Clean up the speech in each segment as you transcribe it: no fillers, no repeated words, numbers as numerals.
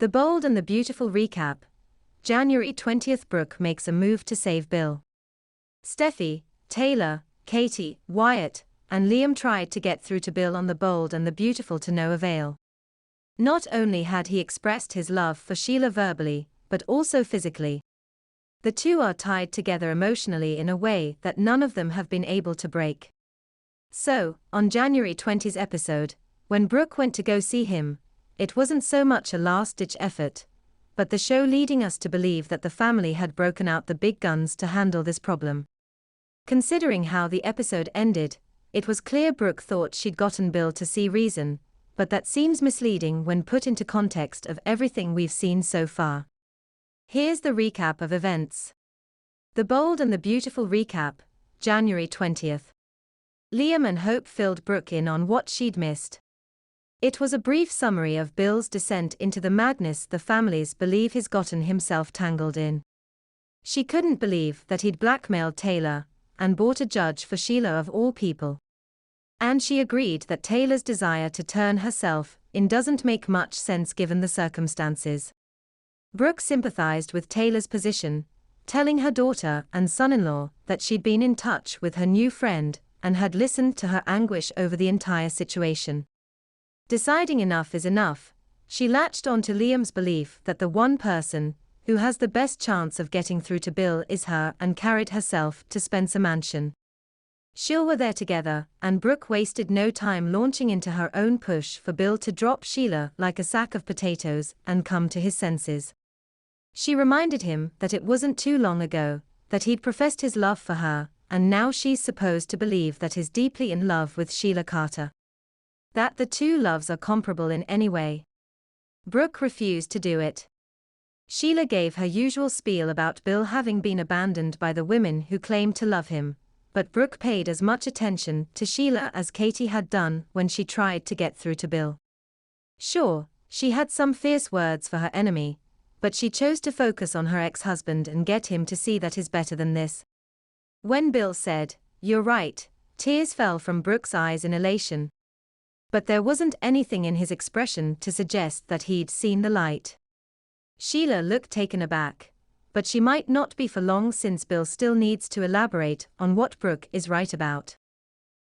The Bold and the Beautiful recap. January 20th. Brooke makes a move to save Bill. Steffi, Taylor, Katie, Wyatt, and Liam tried to get through to Bill on The Bold and the Beautiful to no avail. Not only had he expressed his love for Sheila verbally, but also physically. The two are tied together emotionally in a way that none of them have been able to break. So, on January 20's episode, when Brooke went to go see him, it wasn't so much a last-ditch effort, but the show leading us to believe that the family had broken out the big guns to handle this problem. Considering how the episode ended, it was clear Brooke thought she'd gotten Bill to see reason, but that seems misleading when put into context of everything we've seen so far. Here's the recap of events. The Bold and the Beautiful recap, January 20th. Liam and Hope filled Brooke in on what she'd missed. It was a brief summary of Bill's descent into the madness the families believe he's gotten himself tangled in. She couldn't believe that he'd blackmailed Taylor and bought a judge for Sheila of all people. And she agreed that Taylor's desire to turn herself in doesn't make much sense given the circumstances. Brooke sympathized with Taylor's position, telling her daughter and son-in-law that she'd been in touch with her new friend and had listened to her anguish over the entire situation. Deciding enough is enough, she latched on to Liam's belief that the one person who has the best chance of getting through to Bill is her and carried herself to Spencer Mansion. Sheila were there together, and Brooke wasted no time launching into her own push for Bill to drop Sheila like a sack of potatoes and come to his senses. She reminded him that it wasn't too long ago that he'd professed his love for her, and now she's supposed to believe that he's deeply in love with Sheila Carter. That the two loves are comparable in any way. Brooke refused to do it. Sheila gave her usual spiel about Bill having been abandoned by the women who claimed to love him, but Brooke paid as much attention to Sheila as Katie had done when she tried to get through to Bill. Sure, she had some fierce words for her enemy, but she chose to focus on her ex-husband and get him to see that he's better than this. When Bill said, "You're right," tears fell from Brooke's eyes in elation. But there wasn't anything in his expression to suggest that he'd seen the light. Sheila looked taken aback, but she might not be for long since Bill still needs to elaborate on what Brooke is right about.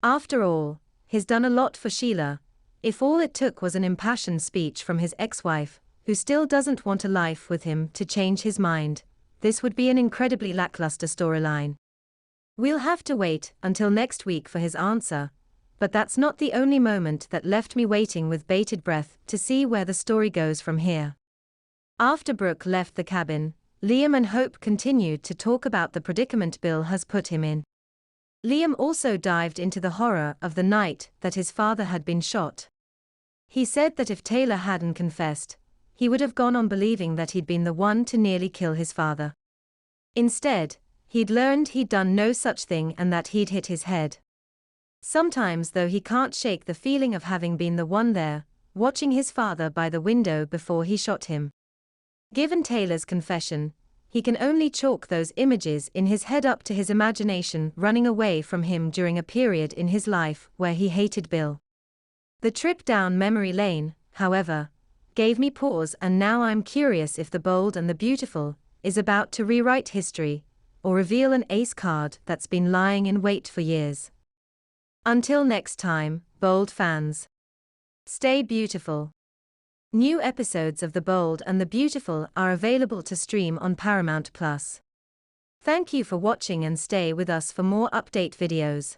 After all, he's done a lot for Sheila. If all it took was an impassioned speech from his ex-wife, who still doesn't want a life with him, to change his mind, this would be an incredibly lackluster storyline. We'll have to wait until next week for his answer. But that's not the only moment that left me waiting with bated breath to see where the story goes from here. After Brooke left the cabin, Liam and Hope continued to talk about the predicament Bill has put him in. Liam also dived into the horror of the night that his father had been shot. He said that if Taylor hadn't confessed, he would have gone on believing that he'd been the one to nearly kill his father. Instead, he'd learned he'd done no such thing and that he'd hit his head. Sometimes though he can't shake the feeling of having been the one there, watching his father by the window before he shot him. Given Taylor's confession, he can only chalk those images in his head up to his imagination running away from him during a period in his life where he hated Bill. The trip down memory lane, however, gave me pause, and now I'm curious if The Bold and the Beautiful is about to rewrite history, or reveal an ace card that's been lying in wait for years. Until next time, Bold fans. Stay beautiful. New episodes of The Bold and the Beautiful are available to stream on Paramount+. Thank you for watching and stay with us for more update videos.